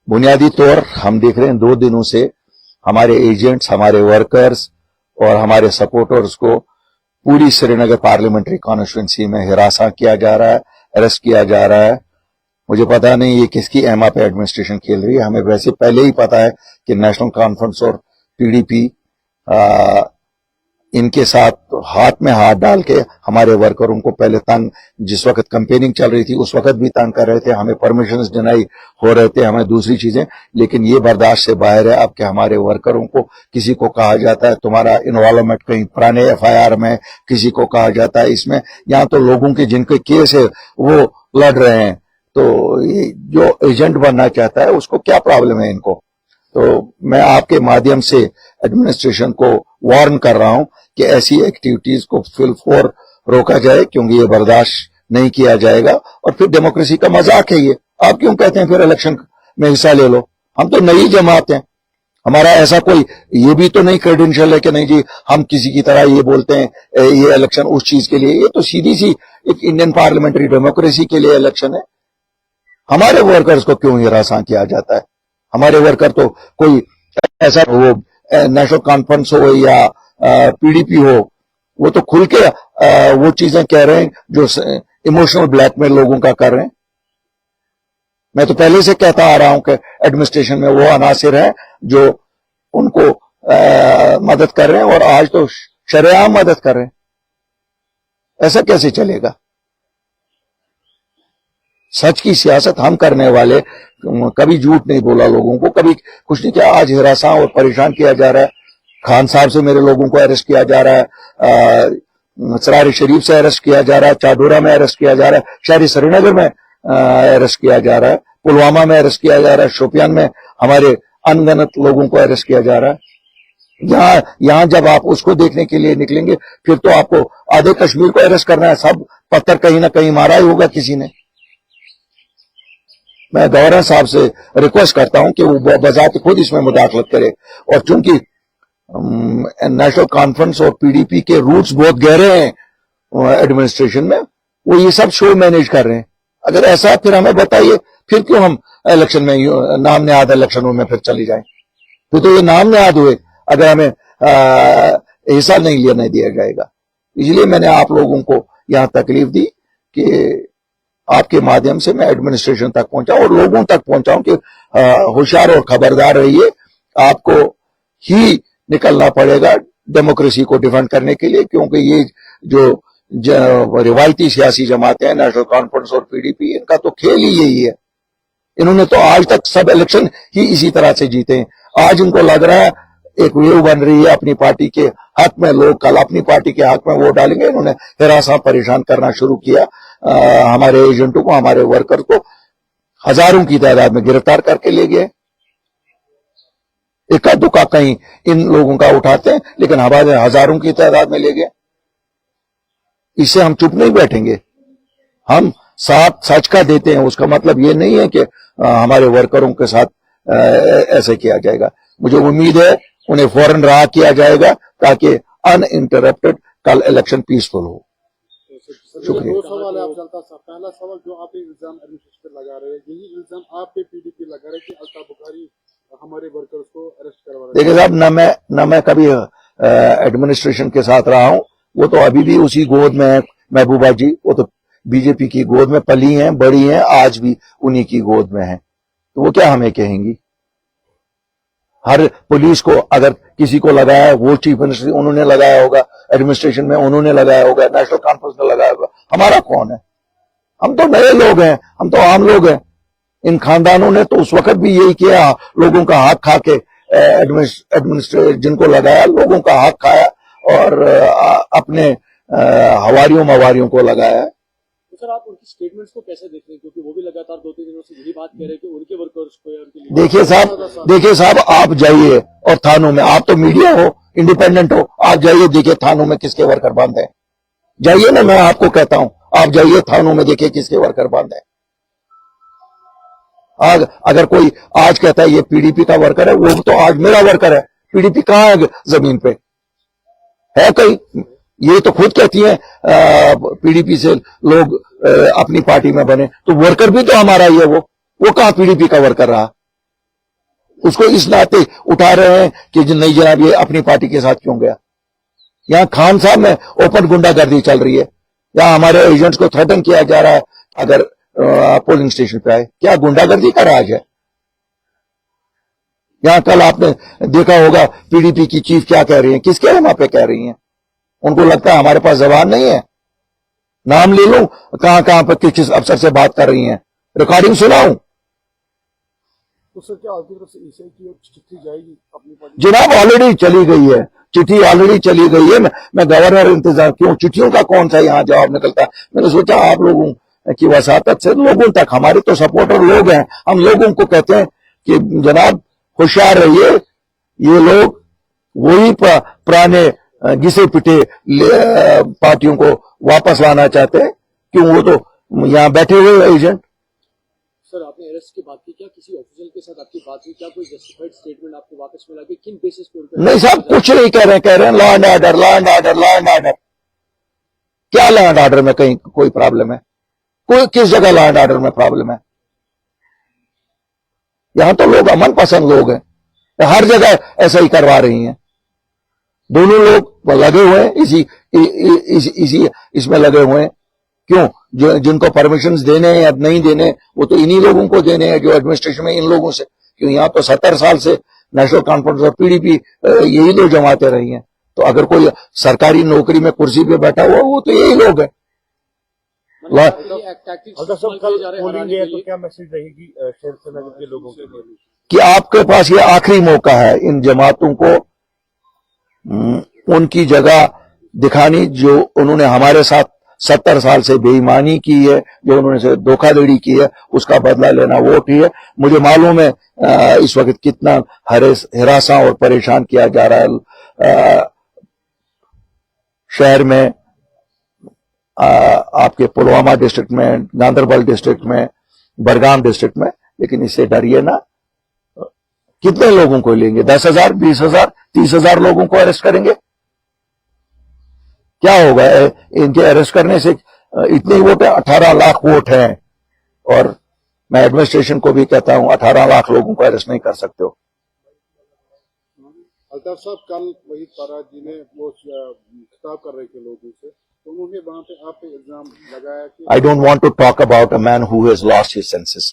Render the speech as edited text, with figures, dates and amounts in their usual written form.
बुनियादी तौर हम देख रहे हैं 2 दिनों से हमारे एजेंट्स, हमारे वर्कर्स और हमारे सपोर्टर्स को पूरी श्रीनगर पार्लियामेंट्री कॉन्स्टिट्यूंसी में हिरासा किया जा रहा है, अरेस्ट किया जा रहा है। मुझे पता नहीं ये किसकी एमा पे एडमिनिस्ट्रेशन खेल रही है। हमें वैसे पहले ही पता है कि नेशनल कॉन्फ्रेंस और पीडीपी इनके साथ हाथ में हाथ डाल के हमारे वर्करों को पहले तंग, जिस वक्त कैंपेनिंग चल रही थी उस वक्त भी तंग कर रहे थे, हमें परमिशंस डिनाई हो रहे थे, हमें दूसरी चीजें, लेकिन ये बर्दाश्त से बाहर है अब कि हमारे वर्करों को किसी को कहा जाता है तुम्हारा इन्वॉल्वमेंट कहीं पुराने एफआईआर में, किसी को कहा जाता है इसमें। यहाँ तो लोगों के जिनके केस है वो लड़ रहे हैं, तो ये जो एजेंट बनना चाहता है उसको क्या प्रॉब्लम है इनको। तो मैं आपके माध्यम से एडमिनिस्ट्रेशन को वार्न कर रहा हूं कि ऐसी एक्टिविटीज को फिलफोर रोका जाए, क्योंकि ये बर्दाश्त नहीं किया जाएगा और फिर डेमोक्रेसी का मजाक है ये। आप क्यों कहते हैं फिर इलेक्शन में हिस्सा ले लो? हम तो नई जमात हैं, हमारा ऐसा कोई ये भी तो नहीं क्रेडेंशियल है कि नहीं जी हम किसी की तरह ये बोलते हैं ये इलेक्शन उस चीज के लिए। ये तो सीधी सी एक इंडियन पार्लियामेंट्री डेमोक्रेसी के लिए इलेक्शन है। हमारे वर्कर्स को क्यों हिरासा किया जाता है? हमारे वर्कर तो कोई ऐसा वो नेशनल कॉन्फ्रेंस हो या पीडीपी हो, वो तो खुल के वो चीजें कह रहे हैं जो इमोशनल ब्लैकमेल लोगों का कर रहे हैं। मैं तो पहले से कहता आ रहा हूं कि एडमिनिस्ट्रेशन में वो अनासिर हैं जो उनको मदद कर रहे हैं और आज तो शरेआम मदद कर रहे हैं। ऐसा कैसे चलेगा? सच की सियासत हम करने वाले, कभी झूठ नहीं बोला लोगों को, कभी कुछ नहीं किया। आज हिरासा और परेशान किया जा रहा है। खान साहब से मेरे लोगों को अरेस्ट किया जा रहा है, सरारी शरीफ से अरेस्ट किया जा रहा है, चाडोरा में अरेस्ट किया जा रहा है, शहरी श्रीनगर में अरेस्ट किया जा रहा है, पुलवामा में अरेस्ट किया जा रहा है, शोपियान में हमारे अनगिनत लोगों को अरेस्ट किया जा रहा है। यहाँ जब आप उसको देखने के लिए निकलेंगे फिर तो आपको आधे कश्मीर को अरेस्ट करना है। सब पत्थर कहीं ना कहीं मारा ही होगा किसी ने। मैं गवर्नर साहब से रिक्वेस्ट करता हूं कि वो बजाते खुद इसमें मुदाखलत करे, और चूंकि नेशनल कॉन्फ्रेंस और पीडीपी के रूट्स बहुत गहरे हैं एडमिनिस्ट्रेशन में, वो ये सब शो मैनेज कर रहे हैं। अगर ऐसा है फिर हमें बताइए, फिर क्यों हम इलेक्शन में नाम नेहाद इलेक्शनों में फिर चली जाएं? फिर तो ये नाम नेहाद हुए अगर हमें हिस्सा नहीं दिया जाएगा। इसलिए मैंने आप लोगों को यहां तकलीफ दी कि आपके माध्यम से मैं एडमिनिस्ट्रेशन तक पहुंचाऊं और लोगों तक पहुंचाऊं कि होशियार और खबरदार रहिए। आपको ही निकलना पड़ेगा डेमोक्रेसी को डिफेंड करने के लिए, क्योंकि ये जो रिवायती सियासी जमातें हैं नेशनल कॉन्फ्रेंस और पीडीपी, इनका तो खेल ही यही है। इन्होंने तो आज तक सब इलेक्शन ही इसी तरह से जीते हैं। आज इनको लग रहा है एक वेव बन रही है अपनी पार्टी के हक में, लोग कल अपनी पार्टी के हक में वोट डालेंगे। इन्होंने हिरासा परेशान करना शुरू किया। हमारे एजेंटों को, हमारे वर्कर को हजारों की तादाद में गिरफ्तार करके ले गए। इक्का दुक्का कहीं इन लोगों का उठाते हैं, लेकिन हमारे हजारों की तादाद में ले गए। इससे हम चुप नहीं बैठेंगे, हम साथ सच का देते हैं। उसका मतलब ये नहीं है कि हमारे वर्करों के साथ ऐसे किया जाएगा। मुझे उम्मीद है उन्हें फौरन रहा किया जाएगा ताकि अनइंटरप्टेड कल इलेक्शन पीसफुल हो। शुक्रिया। दो सवाल है आप जनता साहब। पहला सवाल, जो आप इल्जाम एडमिनिस्ट्रेशन पे लगा रहे हैं, यही इल्जाम आप पे पीडीपी लगा रहे हैं कि अल्ताफ बुखारी हमारे वर्कर्स को अरेस्ट करवा रहे हैं। देखिए साहब, न मैं कभी एडमिनिस्ट्रेशन के साथ रहा हूं, वो तो अभी भी उसी गोद में है। महबूबा जी वो तो बीजेपी की गोद में पली हैं, बड़ी हैं, आज भी उन्हीं की गोद में है, तो वो क्या हमें कहेंगी? हर पुलिस को अगर किसी को लगाया, वो चीफ मिनिस्टर उन्होंने लगाया होगा, एडमिनिस्ट्रेशन में उन्होंने लगाया होगा, नेशनल कॉन्फ्रेंस ने लगाया होगा। हमारा कौन है? हम तो नए लोग हैं, हम तो आम लोग हैं। इन खानदानों ने तो उस वक्त भी यही किया, लोगों का हक खा के एडमिनिस्ट्रेशन जिनको लगाया, लोगों का हक खाया और अपने हवारियों मवारियों को लगाया। तो सर आप उनकी स्टेटमेंट्स को कैसे देख रहे हैं, क्योंकि वो भी लगातार 2-3 दिनों से यही बात कह रहे हैं कि उनके वर्कर्स को या उनके देखिए साहब आप जाइए और थानों में, आप तो मीडिया हो, इंडिपेंडेंट हो, आप जाइए देखिए थानों में किसके वर्कर बंद है। जाइए ना, मैं आपको कहता हूं, आप जाइए थानों में देखिए किसके वर्कर बंद है। अगर कोई आज कहता है ये पीडीपी का वर्कर है, वो तो आज मेरा वर्कर है। पीडीपी कहां है जमीन पे? है कहीं? ये तो खुद कहती है पीडीपी से लोग अपनी पार्टी में बने, तो वर्कर भी तो हमारा ही है। वो कहां पीडीपी का वर्कर रहा? اس کو اس ناطے اٹھا رہے ہیں کہ نہیں جناب یہ اپنی پارٹی کے ساتھ کیوں گیا. یہاں خان صاحب میں اوپن گنڈا گردی چل رہی ہے. یہاں ہمارے ایجنٹس کو تھریٹن کیا جا رہا ہے اگر پولنگ اسٹیشن پہ آئے. کیا گنڈا گردی کا راج ہے؟ یہاں کل آپ نے دیکھا ہوگا پی ڈی پی کی چیف کیا کہہ رہی ہیں, کس کے وہاں پہ کہہ رہی ہیں. ان کو لگتا ہے ہمارے پاس زبان نہیں ہے. نام لے لوں کہاں کہاں پہ کس افسر سے بات کر رہی ہیں, ریکارڈنگ سناؤں. تو سر کیا آپ کی طرف سے عیسائی کی ایک چٹھی جائے گی اپنی پارٹی؟ جناب آلریڈی چلی گئی ہے, چٹھی آلریڈی چلی گئی ہے. میں گورنر انتظار کیوں, چٹھیوں کا کون سا یہاں جواب نکلتا ہے. میں نے سوچا آپ لوگوں کی وساطت سے لوگوں تک, ہمارے تو سپورٹر لوگ ہیں, ہم لوگوں کو کہتے ہیں کہ جناب ہوشیار رہیے, یہ لوگ وہی پرانے گھسے پٹے پارٹیوں کو واپس لانا چاہتے ہیں. کیوں, وہ تو یہاں بیٹھے ہوئے ایجنٹ. سر آپ نے ارسٹ کی بات کی, کیا کسی آفیسر کے ساتھ آپ کی بات ہوئی, کیا کوئی جسٹیفائڈ اسٹیٹمنٹ آپ کو واپس ملا کہ کن بیسس پہ؟ نہیں صاحب کچھ نہیں کہہ رہے ہیں law and order, law and order, law and order. کیا لا اینڈ آرڈر میں کہیں کوئی پرابلم ہے؟ کوئی کس جگہ لا اینڈ آرڈر میں پرابلم ہے؟ یہاں تو لوگ امن پسند لوگ ہیں, ہر جگہ ایسا ہی کروا رہی ہیں. دونوں لوگ لگے ہوئے ہیں اسی اس میں لگے ہوئے ہیں. کیوں, جن کو پرمیشنز دینے ہیں یا نہیں دینے وہ تو انہی لوگوں کو دینے ہیں جو ایڈمنسٹریشن میں ان لوگوں سے. کیوں, یہاں تو 70 سال سے نیشنل کانفرنس اور پی ڈی پی یہی دو جماعتیں رہی ہیں. تو اگر کوئی سرکاری نوکری میں کرسی پہ بیٹھا ہوا وہ تو یہی لوگ ہیں. کیا میسج رہے گی شیر سرنگر کے لوگوں کے لیے کہ آپ کے پاس یہ آخری موقع ہے ان جماعتوں کو ان کی جگہ دکھانی جو انہوں نے ہمارے ساتھ 70 سال سے بے ایمانی کی ہے, جو انہوں نے دھوکہ دھڑی کی ہے, اس کا بدلہ لینا ووٹ ہی ہے. مجھے معلوم ہے اس وقت کتنا ہراساں اور پریشان کیا جا رہا ہے شہر میں, آپ کے پلوامہ ڈسٹرکٹ میں, گاندربل ڈسٹرکٹ میں, بڑگام ڈسٹرکٹ میں. لیکن اس سے ڈریے نا. کتنے لوگوں کو لیں گے؟ 10,000, 20,000, 30,000 لوگوں کو اریسٹ کریں گے؟ کیا ہوگا ان کے اریسٹ کرنے سے؟ اتنے ووٹ ہیں, 18 لاکھ ووٹ ہیں. اور میں ایڈمنسٹریشن کو بھی کہتا ہوں 18 لاکھ لوگوں کو اریسٹ نہیں کر سکتے ہو. الطاف صاحب کل وحید پارا جی نے وہ خطاب کر رہے تھے لوگوں سے, تو انہوں نے وہاں پہ آپ پہ الزام لگایا کہ I don't want to talk about a man who has lost his senses.